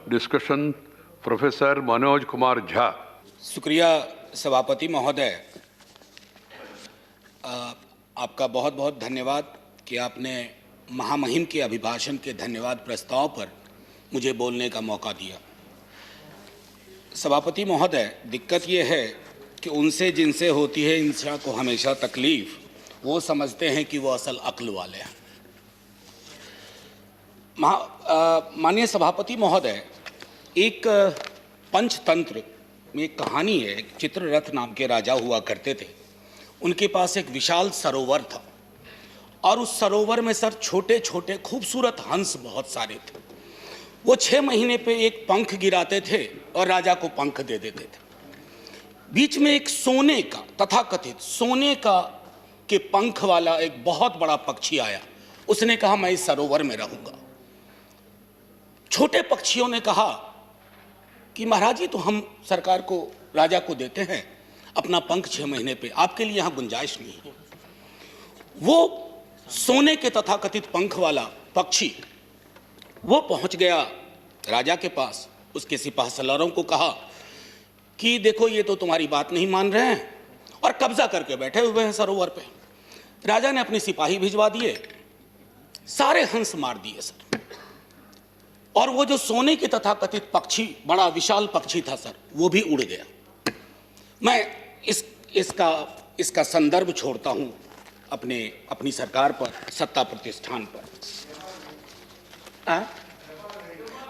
discussion, Professor Manoj Kumar Jha. शुक्रिया सभापति महोदय, आपका बहुत बहुत धन्यवाद कि आपने महामहिम के अभिभाषण के धन्यवाद प्रस्ताव पर मुझे बोलने का मौका दिया। सभापति महोदय, दिक्कत ये है कि उनसे जिनसे होती है इंसान को हमेशा तकलीफ, वो समझते हैं कि वो असल अक्ल वाले हैं। माननीय सभापति महोदय, एक पंचतंत्र में एक कहानी है। एक चित्ररथ नाम के राजा हुआ करते थे। उनके पास एक विशाल सरोवर था और उस सरोवर में सर छोटे छोटे खूबसूरत हंस बहुत सारे थे। वो 6 महीने पे एक पंख गिराते थे और राजा को पंख दे देते थे। बीच में एक सोने का, तथाकथित सोने का के पंख वाला एक बहुत बड़ा पक्षी आया। उसने कहा मैं इस सरोवर में रहूंगा। छोटे पक्षियों ने कहा कि महाराज जी, तो हम सरकार को, राजा को देते हैं अपना पंख 6 महीने पे, आपके लिए यहां गुंजाइश नहीं है। वो सोने के तथाकथित पंख वाला पक्षी वो पहुंच गया राजा के पास। उसके सिपाही सलारों को कहा कि देखो, ये तो तुम्हारी बात नहीं मान रहे हैं और कब्जा करके बैठे हुए हैं सरोवर पे। राजा ने अपने सिपाही भिजवा दिए, सारे हंस मार दिए सर। और वो जो सोने के तथाकथित पक्षी, बड़ा विशाल पक्षी था सर, वो भी उड़ गया। मैं इसका संदर्भ छोड़ता हूं अपनी सरकार पर, सत्ता प्रतिष्ठान पर।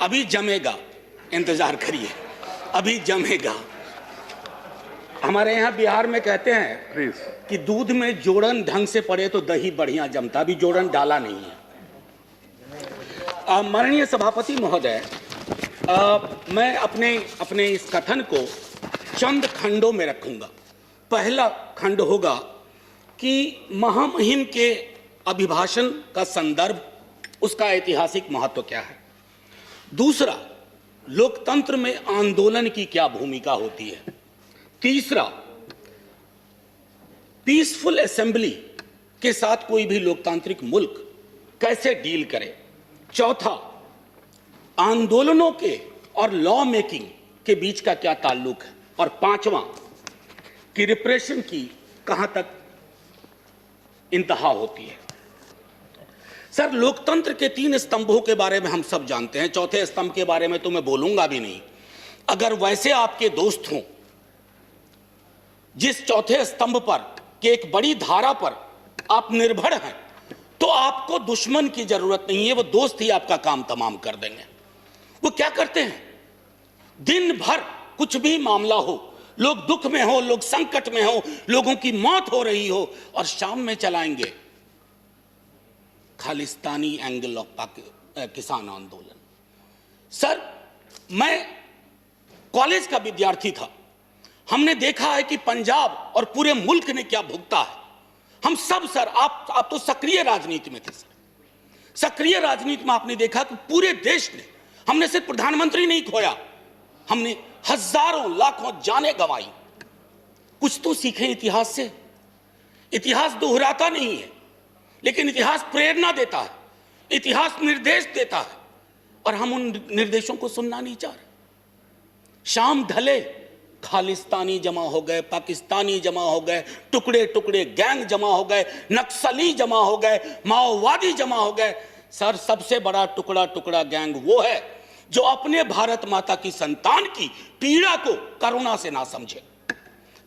अभी जमेगा, इंतजार करिए, अभी जमेगा। हमारे यहाँ बिहार में कहते हैं कि दूध में जोड़न ढंग से पड़े तो दही बढ़िया जमता। अभी जोड़न डाला नहीं है। माननीय सभापति महोदय, मैं अपने इस कथन को चंद खंडों में रखूंगा। पहला खंड होगा कि महामहिम के अभिभाषण का संदर्भ, उसका ऐतिहासिक महत्व क्या है। दूसरा, लोकतंत्र में आंदोलन की क्या भूमिका होती है। तीसरा, पीसफुल असेंबली के साथ कोई भी लोकतांत्रिक मुल्क कैसे डील करे। चौथा, आंदोलनों के और लॉ मेकिंग के बीच का क्या ताल्लुक है। और पांचवा, कि रिप्रेशन की कहां तक इंतहा होती है। सर, लोकतंत्र के 3 स्तंभों के बारे में हम सब जानते हैं। चौथे स्तंभ के बारे में तो मैं बोलूंगा भी नहीं। अगर वैसे आपके दोस्त हों जिस चौथे स्तंभ पर कि एक बड़ी धारा पर आप निर्भर हैं, तो आपको दुश्मन की जरूरत नहीं है। वो दोस्त ही आपका काम तमाम कर देंगे। वो क्या करते हैं, दिन भर कुछ भी मामला हो, लोग दुख में हो, लोग संकट में हो, लोगों की मौत हो रही हो, और शाम में चलाएंगे खालिस्तानी एंगल ऑफ किसान आंदोलन। सर, मैं कॉलेज का विद्यार्थी था। हमने देखा है कि पंजाब और पूरे मुल्क ने क्या भुगता है। हम सब सर, आप तो सक्रिय राजनीति में थे सर। सक्रिय राजनीति में आपने देखा कि पूरे देश ने, हमने सिर्फ प्रधानमंत्री नहीं खोया, हमने हजारों लाखों जानें गंवाई। कुछ तो सीखें इतिहास से। इतिहास दोहराता नहीं है, लेकिन इतिहास प्रेरणा देता है, इतिहास निर्देश देता है, और हम उन निर्देशों को सुनना नहीं चाह रहे। शाम ढले, खालिस्तानी जमा हो गए, पाकिस्तानी जमा हो गए, टुकड़े टुकड़े गैंग जमा हो गए, नक्सली जमा हो गए, माओवादी जमा हो गए। सर, सबसे बड़ा टुकड़ा टुकड़ा गैंग वो है जो अपने भारत माता की संतान की पीड़ा को करुणा से ना समझे,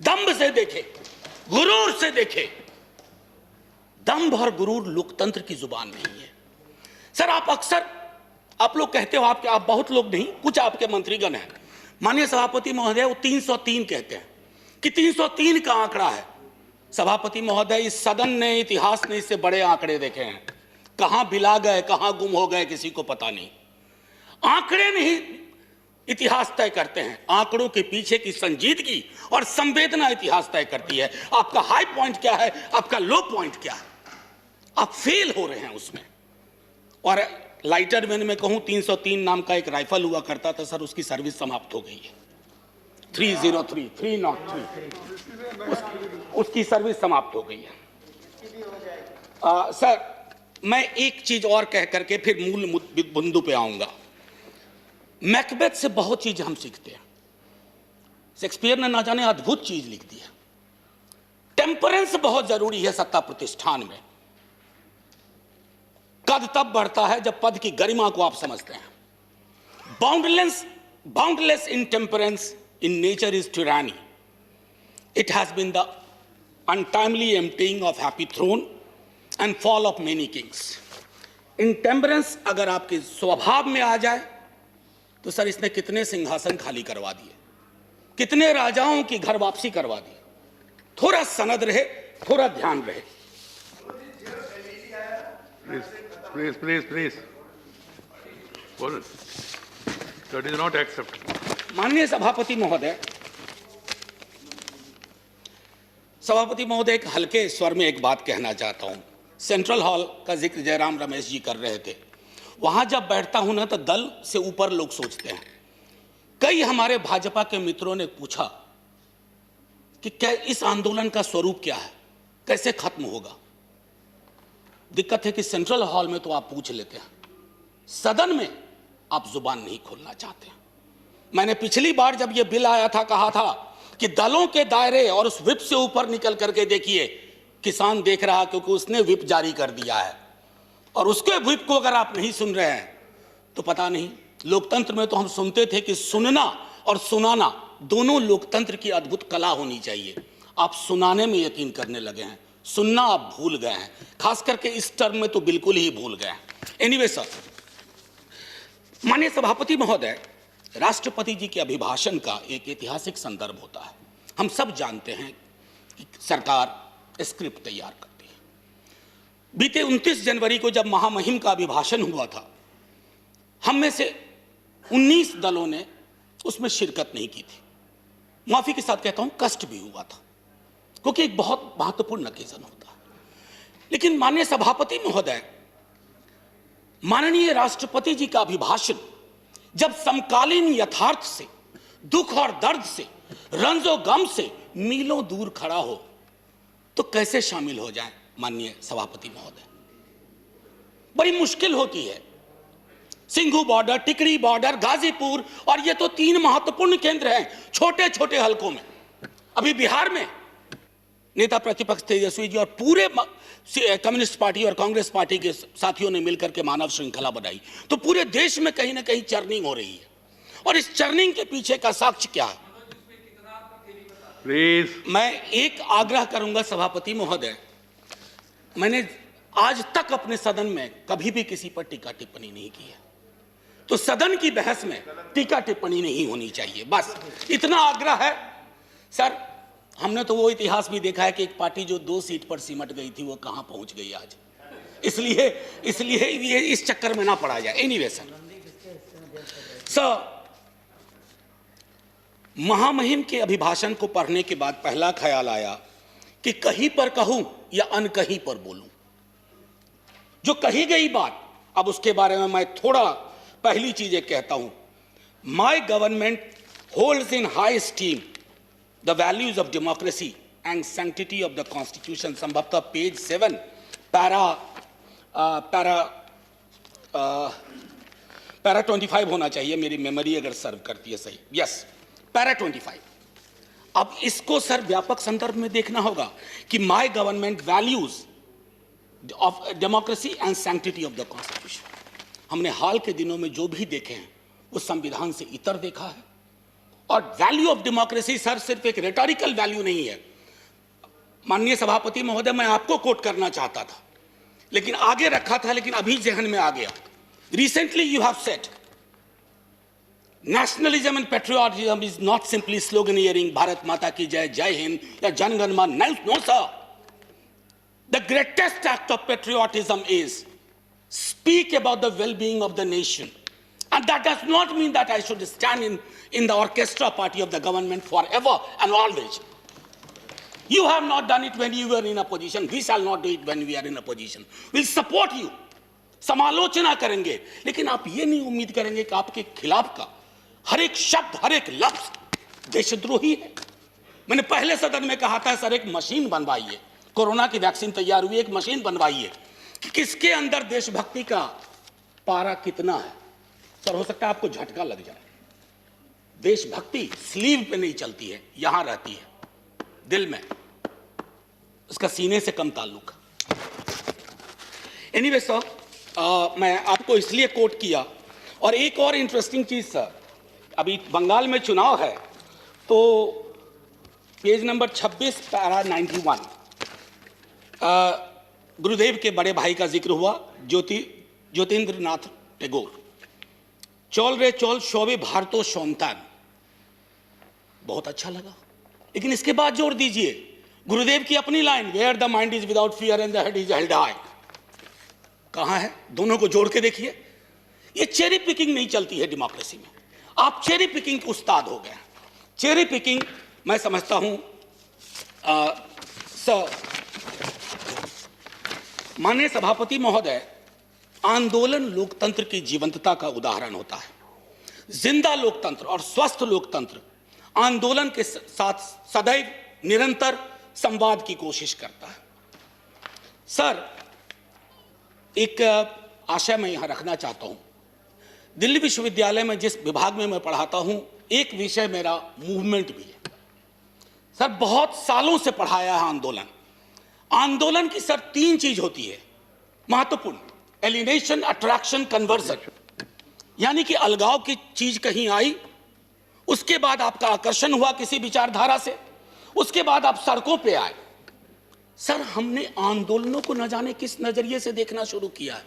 दंभ से देखे, गुरूर से देखे। दंभ और गुरूर लोकतंत्र की जुबान नहीं है। सर, आप लोग कहते हो, आप बहुत लोग नहीं, कुछ आपके मंत्रीगण हैं, माननीय सभापति महोदय, वो 303 कहते हैं कि 303 का आंकड़ा है। सभापति महोदय, इस सदन ने, इतिहास ने इससे बड़े आंकड़े देखे हैं। कहां बिला गए, कहां गुम हो गए, किसी को पता नहीं। आंकड़े नहीं इतिहास तय करते हैं, आंकड़ों के पीछे की संजीदगी और संवेदना इतिहास तय करती है। आपका हाई पॉइंट क्या है, आपका लो पॉइंट क्या है। आप फेल हो रहे हैं उसमें। और लाइटर मैन में कहूं, 303 नाम का एक राइफल हुआ करता था सर, उसकी सर्विस समाप्त हो गई है। 303 उसकी सर्विस समाप्त हो गई है। सर, मैं एक चीज और कह करके फिर मूल बिंदु पे आऊंगा। मैकबेथ से बहुत चीज हम सीखते हैं। शेक्सपियर ने ना जाने अद्भुत चीज लिख दी है। टेम्परेंस बहुत जरूरी है सत्ता प्रतिष्ठान में। कद तब बढ़ता है जब पद की गरिमा को आप समझते हैं। Boundless intemperance in nature is tyranny. It has been the untimely emptying of happy throne and fall of many kings. Intemperance अगर आपके स्वभाव में आ जाए तो सर इसने कितने सिंहासन खाली करवा दिए, कितने राजाओं की घर वापसी करवा दी। थोड़ा सनद रहे, थोड़ा ध्यान रहे। Please. बोलो। That is not acceptable. माननीय सभापति महोदय, एक हल्के स्वर में एक बात कहना चाहता हूं। सेंट्रल हॉल का जिक्र जयराम रमेश जी कर रहे थे। वहां जब बैठता हूं ना तो दल से ऊपर लोग सोचते हैं। कई हमारे भाजपा के मित्रों ने पूछा कि क्या इस आंदोलन का स्वरूप क्या है, कैसे खत्म होगा। दिक्कत है कि सेंट्रल हॉल में तो आप पूछ लेते हैं, सदन में आप जुबान नहीं खोलना चाहते। मैंने पिछली बार जब यह बिल आया था कहा था कि दलों के दायरे और उस विप से ऊपर निकल करके देखिए, किसान देख रहा क्योंकि उसने विप जारी कर दिया है और उसके विप को अगर आप नहीं सुन रहे हैं तो पता नहीं। लोकतंत्र में तो हम सुनते थे कि सुनना और सुनाना दोनों लोकतंत्र की अद्भुत कला होनी चाहिए। आप सुनाने में यकीन करने लगे हैं, सुनना आप भूल गए हैं। खास करके इस टर्म में तो बिल्कुल ही भूल गए हैं। एनीवे सर, माननीय सभापति महोदय, राष्ट्रपति जी के अभिभाषण का एक ऐतिहासिक संदर्भ होता है। हम सब जानते हैं कि सरकार स्क्रिप्ट तैयार करती है। बीते 29 जनवरी को जब महामहिम का अभिभाषण हुआ था, हम में से 19 दलों ने उसमें शिरकत नहीं की थी। माफी के साथ कहता हूं, कष्ट भी हुआ था क्योंकि एक बहुत महत्वपूर्ण ओकेजन होता है। लेकिन माननीय सभापति महोदय, माननीय राष्ट्रपति जी का अभिभाषण जब समकालीन यथार्थ से, दुख और दर्द से, रंजो गम से मीलों दूर खड़ा हो तो कैसे शामिल हो जाए। माननीय सभापति महोदय, बड़ी मुश्किल होती है। सिंघू बॉर्डर, टिकरी बॉर्डर, गाजीपुर, और ये तो 3 महत्वपूर्ण केंद्र हैं छोटे छोटे हलकों में। अभी बिहार में नेता प्रतिपक्ष तेजस्वी जी और पूरे कम्युनिस्ट पार्टी और कांग्रेस पार्टी के साथियों ने मिलकर के मानव श्रृंखला बनाई, तो पूरे देश में कहीं ना कहीं चर्निंग हो रही है। और इस चर्निंग के पीछे का साक्ष्य क्या है? प्लीज। मैं एक आग्रह करूंगा सभापति महोदय, मैंने आज तक अपने सदन में कभी भी किसी पर टीका टिप्पणी नहीं की है, तो सदन की बहस में टीका टिप्पणी नहीं होनी चाहिए, बस इतना आग्रह है। सर, हमने तो वो इतिहास भी देखा है कि एक पार्टी जो 2 सीट पर सिमट गई थी वो कहां पहुंच गई आज। इसलिए ये इस चक्कर में ना पड़ा जाए। एनीवे सर, महामहिम के अभिभाषण को पढ़ने के बाद पहला ख्याल आया कि कहीं पर कहूं या अनकहीं पर बोलूं। जो कही गई बात, अब उसके बारे में मैं थोड़ा पहली चीजें कहता हूं। My government holds in high steam the values of democracy and sanctity of the constitution। संभवतः पेज 7 पैरा 25 होना चाहिए, मेरी मेमोरी अगर सर्व करती है सही। Yes, para 25। अब इसको सर व्यापक संदर्भ में देखना होगा कि my government values of democracy and sanctity of the constitution. हमने हाल के दिनों में जो भी देखे हैं वो संविधान से इतर देखा है। और वैल्यू ऑफ डेमोक्रेसी सर सिर्फ एक रेटोरिकल वैल्यू नहीं है। माननीय सभापति महोदय, मैं आपको कोट करना चाहता था लेकिन आगे रखा था, लेकिन अभी जहन में आ गया। Recently you have said nationalism and patriotism is not simply sloganeering Bharat माता की जय, जय हिंद या Jana Gana Mana. No sir, the greatest act of patriotism is speak about the well being of the nation. And that does not mean that I should stand in the orchestra party of the government forever and always. You have not done it when you were in a position. We shall not do it when we are in a position. We'll support you. समालोचना करेंगे, लेकिन आप ये नहीं उम्मीद करेंगे कि आपके खिलाफ का हर एक शब्द, हर एक लफ्ज देशद्रोही है। मैंने पहले सदन में कहा था, सर एक मशीन बनवाइए, कोरोना की वैक्सीन तैयार हुई, एक मशीन बनवाइए कि किसके अंदर देशभक्ति का पारा कितना है। सर हो सकता है आपको झटका लग जाए, देशभक्ति स्लीव पे नहीं चलती है, यहां रहती है, दिल में, उसका सीने से कम ताल्लुक। एनीवे सर, मैं आपको इसलिए कोट किया। और एक और इंटरेस्टिंग चीज सर, अभी बंगाल में चुनाव है, तो पेज नंबर 26 पैरा 91 गुरुदेव के बड़े भाई का जिक्र हुआ, ज्योतिन्द्र नाथ टैगोर। चौल रे चौल शोभे भारतो सौंतान, बहुत अच्छा लगा। लेकिन इसके बाद जोड़ दीजिए गुरुदेव की अपनी line, where the mind is without fear and the head is held high. कहां है? दोनों को जोड़ के देखिए। ये चेरी पिकिंग नहीं चलती है डेमोक्रेसी में। आप चेरी पिकिंग के उस्ताद हो गए। चेरी पिकिंग मैं समझता हूं माननीय सभापति महोदय, आंदोलन लोकतंत्र की जीवंतता का उदाहरण होता है। जिंदा लोकतंत्र और स्वस्थ लोकतंत्र आंदोलन के साथ सदैव निरंतर संवाद की कोशिश करता है। सर, एक आशय मैं यहां रखना चाहता हूं। दिल्ली विश्वविद्यालय में जिस विभाग में मैं पढ़ाता हूं, एक विषय मेरा मूवमेंट भी है। सर, बहुत सालों से पढ़ाया है आंदोलन। आंदोलन की सर 3 चीज होती है महत्वपूर्ण: एलिनेशन, अट्रैक्शन, कन्वर्जन। यानी कि अलगाव की चीज कहीं आई, उसके बाद आपका आकर्षण हुआ किसी विचारधारा से, उसके बाद आप सड़कों पे आए। सर, हमने आंदोलनों को न जाने किस नजरिए से देखना शुरू किया है।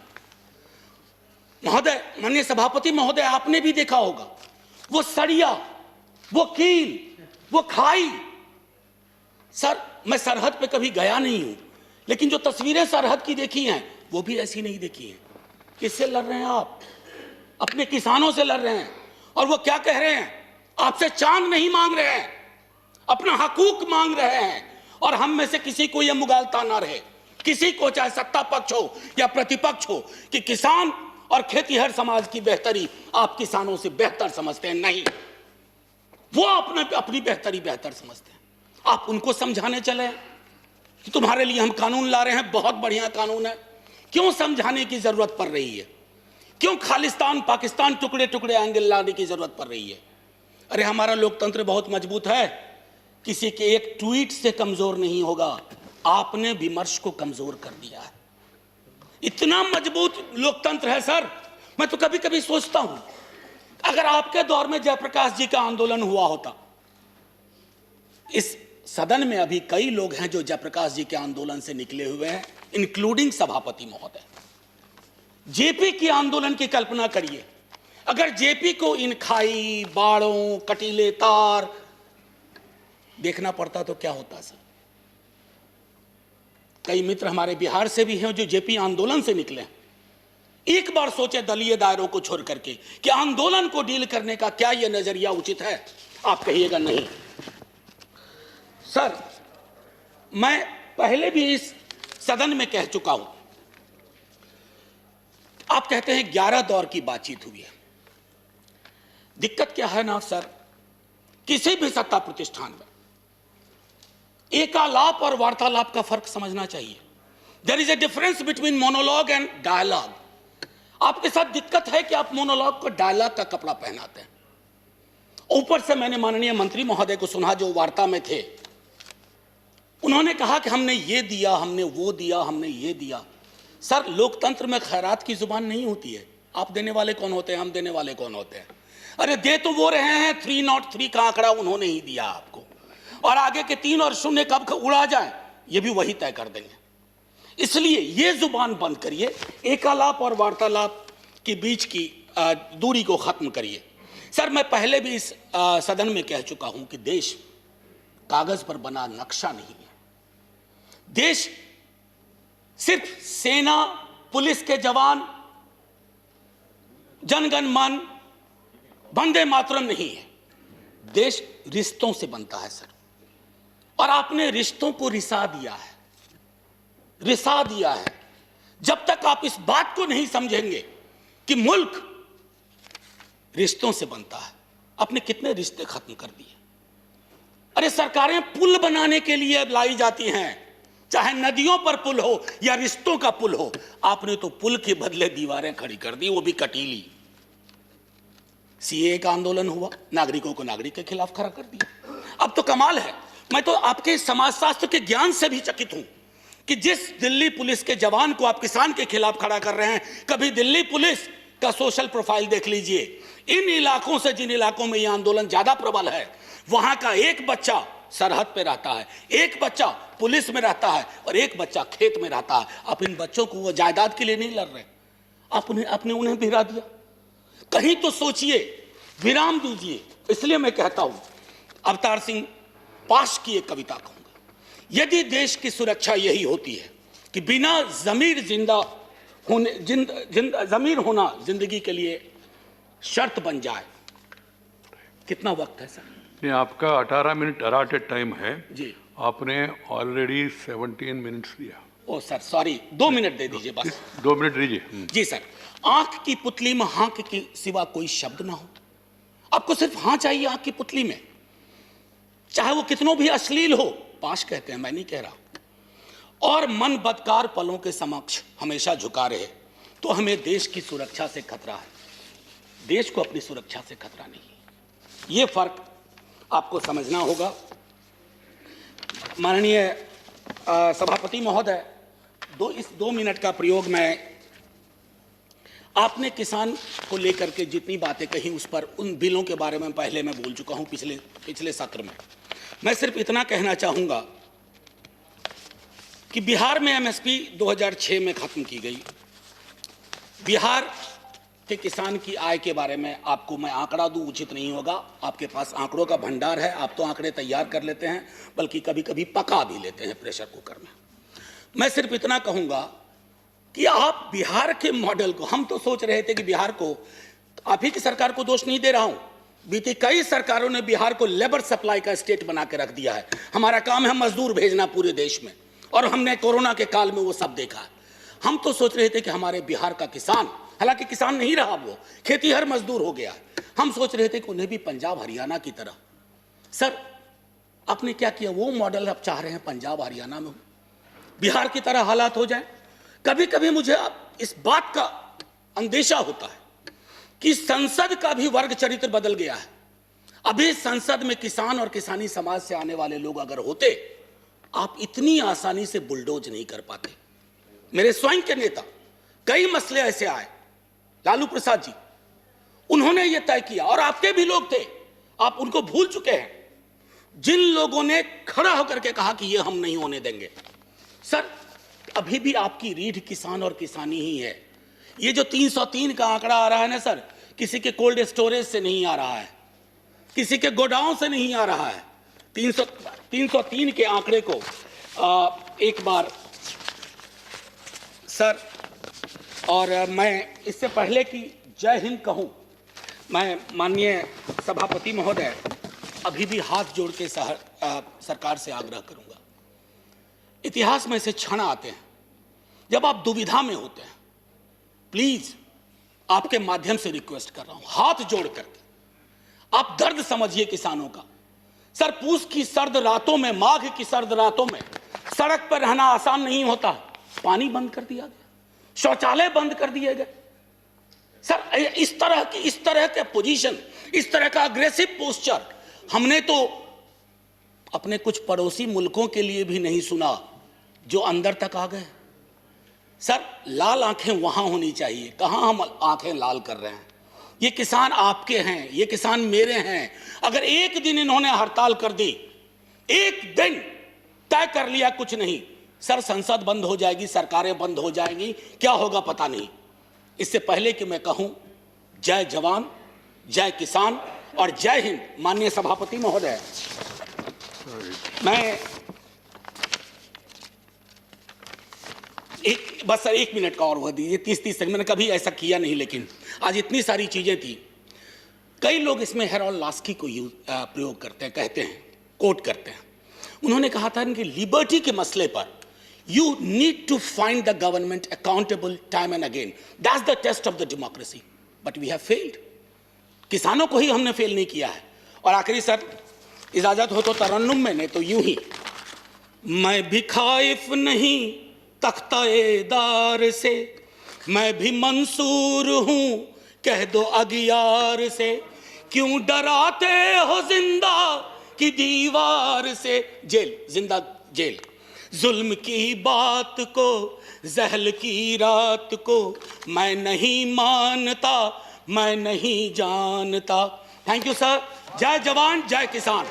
महोदय, माननीय सभापति महोदय, आपने भी देखा होगा वो सड़िया, वो कील, वो खाई। सर, मैं सरहद पे कभी गया नहीं हूं, लेकिन जो तस्वीरें सरहद की देखी हैं वो भी ऐसी नहीं देखी हैं। किससे लड़ रहे हैं आप? अपने किसानों से लड़ रहे हैं। और वो क्या कह रहे हैं? आपसे चांद नहीं मांग रहे हैं, अपना हकूक मांग रहे हैं। और हम में से किसी को यह मुगालता ना रहे, किसी को, चाहे सत्ता पक्ष हो या प्रतिपक्ष हो, कि किसान और खेतीहर समाज की बेहतरी आप किसानों से बेहतर समझते हैं। नहीं, वो अपनी बेहतरी बेहतर समझते हैं। आप उनको समझाने चले कि तुम्हारे लिए हम कानून ला रहे हैं, बहुत बढ़िया कानून है। क्यों समझाने की जरूरत पड़ रही है? क्यों खालिस्तान पाकिस्तान टुकड़े टुकड़े एंगल लाने की जरूरत पड़ रही है? अरे, हमारा लोकतंत्र बहुत मजबूत है, किसी के एक ट्वीट से कमजोर नहीं होगा। आपने विमर्श को कमजोर कर दिया है। इतना मजबूत लोकतंत्र है सर। मैं तो कभी कभी सोचता हूं, अगर आपके दौर में जयप्रकाश जी का आंदोलन हुआ होता। इस सदन में अभी कई लोग हैं जो जयप्रकाश जी के आंदोलन से निकले हुए हैं, इंक्लूडिंग सभापति महोदय। जेपी के आंदोलन की कल्पना करिए, अगर जेपी को इन खाई, बाड़ों, कटीले तार देखना पड़ता तो क्या होता सर? कई मित्र हमारे बिहार से भी हैं जो जेपी आंदोलन से निकले हैं। एक बार सोचे दलीय दायरों को छोड़ करके कि आंदोलन को डील करने का क्या यह नजरिया उचित है? आप कहिएगा नहीं। सर, मैं पहले भी इस सदन में कह चुका हूं। आप कहते हैं 11 दौर की बातचीत हुई है। दिक्कत क्या है ना सर, किसी भी सत्ता प्रतिष्ठान में एकालाप और वार्तालाप का फर्क समझना चाहिए। There is a difference between monologue and dialogue. आपके साथ दिक्कत है कि आप मोनोलॉग को डायलॉग का कपड़ा पहनाते हैं। ऊपर से मैंने माननीय मंत्री महोदय को सुना जो वार्ता में थे, उन्होंने कहा कि हमने ये दिया, हमने वो दिया, हमने ये दिया। सर, लोकतंत्र में खैरात की जुबान नहीं होती है। आप देने वाले कौन होते हैं, हम देने वाले कौन होते हैं? अरे, दे तो वो रहे हैं, 303 का आंकड़ा उन्होंने ही दिया आपको, और आगे के 3 और 0 कब उड़ा जाए ये भी वही तय कर देंगे। इसलिए ये जुबान बंद करिए, एकालाप और वार्तालाप के बीच की दूरी को खत्म करिए। सर, मैं पहले भी इस सदन में कह चुका हूं कि देश कागज पर बना नक्शा नहीं है। देश सिर्फ सेना, पुलिस के जवान, जनगण मन, वंदे मातरम नहीं है। देश रिश्तों से बनता है सर, और आपने रिश्तों को रिसा दिया है, रिसा दिया है। जब तक आप इस बात को नहीं समझेंगे कि मुल्क रिश्तों से बनता है, आपने कितने रिश्ते खत्म कर दिए। अरे, सरकारें पुल बनाने के लिए लाई जाती हैं, चाहे नदियों पर पुल हो या रिश्तों का पुल हो। आपने तो पुल के बदले दीवारें खड़ी कर दी, वो भी कटीली। सीए का आंदोलन हुआ, नागरिकों को नागरिक के खिलाफ खड़ा कर दिया। अब तो कमाल है, मैं तो आपके समाजशास्त्र के ज्ञान से भी चकित हूं कि जिस दिल्ली पुलिस के जवान को आप किसान के खिलाफ खड़ा कर रहे हैं, कभी दिल्ली पुलिस का सोशल प्रोफाइल देख लीजिए। इन इलाकों से जिन इलाकों में यह आंदोलन ज्यादा प्रबल है, वहां का एक बच्चा सरहद पे रहता है, एक बच्चा पुलिस में रहता है और एक बच्चा खेत में रहता है। आप इन बच्चों को वो जायदाद के लिए नहीं लड़ रहे, आपने उन्हें भिड़ा दिया। कहीं तो सोचिए, विराम दीजिए। इसलिए मैं कहता हूं, अवतार सिंह पाश की एक कविता कहूंगा, यदि देश की सुरक्षा यही होती है कि बिना जमीर जमीर होना जिंदगी के लिए शर्त बन जाए। कितना वक्त है सर? नहीं, आपका 18 मिनट अलाटेड टाइम है जी, आपने ऑलरेडी 17 मिनट्स दिया। ओ सर सॉरी, 2 मिनट दे दीजिए बस। 2 मिनट दीजिए। जी सर, आंख की पुतली में हाँक के सिवा कोई शब्द ना हो। आपको सिर्फ हाँ चाहिए आंख की पुतली में, चाहे वो कितनों भी अश्लील हो। पाश कहते हैं, मैं नहीं कह रहा। और मन बदकार पलों के समक्ष हमेशा झुका रहे, तो हमें देश की सुरक्षा से खतरा है, देश को अपनी सुरक्षा से खतरा नहीं है। यह फर्क आपको समझना होगा। माननीय सभापति महोदय, इस 2 मिनट का प्रयोग मैं, आपने किसान को लेकर के जितनी बातें कही उस पर, उन बिलों के बारे में पहले मैं बोल चुका हूं पिछले सत्र में। मैं सिर्फ इतना कहना चाहूंगा कि बिहार में एमएसपी 2006 में खत्म की गई। बिहार के किसान की आय के बारे में आपको मैं आंकड़ा दूं उचित नहीं होगा, आपके पास आंकड़ों का भंडार है, आप तो आंकड़े तैयार कर लेते हैं, बल्कि कभी कभी पका भी लेते हैं प्रेशर कुकर में। मैं सिर्फ इतना कहूंगा कि आप बिहार के मॉडल को, हम तो सोच रहे थे कि बिहार को, आप ही की सरकार को दोष नहीं दे रहा हूं, बीती कई सरकारों ने बिहार को लेबर सप्लाई का स्टेट बना के रख दिया है। हमारा काम है मजदूर भेजना पूरे देश में, और हमने कोरोना के काल में वो सब देखा है। हम तो सोच रहे थे कि हमारे बिहार का किसान, हालांकि किसान नहीं रहा, वो खेतीहर मजदूर हो गया। हम सोच रहे थे कि उन्हें भी पंजाब हरियाणा की तरह। सर, आपने क्या किया? वो मॉडल आप चाह रहे हैं पंजाब हरियाणा में हो, बिहार की तरह हालात हो जाए। कभी कभी मुझे इस बात का अंदेशा होता है कि संसद का भी वर्ग चरित्र बदल गया है। अभी संसद में किसान और किसानी समाज से आने वाले लोग अगर होते, आप इतनी आसानी से बुलडोज नहीं कर पाते। मेरे स्वयं के नेता, कई मसले ऐसे आए, लालू प्रसाद जी, उन्होंने यह तय किया, और आपके भी लोग थे, आप उनको भूल चुके हैं, जिन लोगों ने खड़ा होकर के कहा कि यह हम नहीं होने देंगे। सर, अभी भी आपकी रीढ़ किसान और किसानी ही है। ये जो 303 का आंकड़ा आ रहा है ना सर, किसी के कोल्ड स्टोरेज से नहीं आ रहा है, किसी के गोडाउन से नहीं आ रहा है। 303 के आंकड़े को एक बार सर, और मैं इससे पहले कि जय हिंद कहूं, मैं माननीय सभापति महोदय अभी भी हाथ जोड़ के सरकार से आग्रह करूंगा। इतिहास में ऐसे क्षण आते हैं जब आप दुविधा में होते हैं। प्लीज, आपके माध्यम से रिक्वेस्ट कर रहा हूं, हाथ जोड़ करके आप दर्द समझिए किसानों का। सर, पूस की सर्द रातों में, माघ की सर्द रातों में सड़क पर रहना आसान नहीं होता। पानी बंद कर दिया गया, शौचालय बंद कर दिए गए। सर, इस तरह के पोजीशन, इस तरह का अग्रेसिव पोस्चर हमने तो अपने कुछ पड़ोसी मुल्कों के लिए भी नहीं सुना, जो अंदर तक आ गए। सर, लाल आंखें वहां होनी चाहिए, कहां हम आंखें लाल कर रहे हैं। ये किसान आपके हैं, ये किसान मेरे हैं। अगर एक दिन इन्होंने हड़ताल कर दी, एक दिन तय कर लिया कुछ नहीं, सर, संसद बंद हो जाएगी, सरकारें बंद हो जाएंगी, क्या होगा पता नहीं। इससे पहले कि मैं कहूं जय जवान, जय किसान और जय हिंद, माननीय सभापति महोदय, मैं बस सर 1 मिनट का और वह दीजिए, 30 सेकंड। मैंने कभी ऐसा किया नहीं, लेकिन आज इतनी सारी चीजें थी। कई लोग इसमें हेरोल्ड लास्की को प्रयोग करते हैं, कहते हैं, कोट करते हैं। उन्होंने कहा था कि लिबर्टी के मसले पर you need to find the government accountable time and again, that's the test of the democracy, but we have failed. किसानों को ही हमने फेल नहीं किया है। और आखिरी सर, इजाजत हो तो तरन्नुम में, नहीं तो यूं ही, मैं भी खाइफ नहीं तख्ताएदार से, मैं भी मंसूर हूं कह दो अगियार से, क्यों डराते हो जिंदा की दीवार से, जेल, जिंदा जेल। जुल्म की बात को, जहल की रात को मैं नहीं मानता, मैं नहीं जानता। Thank you sir. जय जवान जय किसान।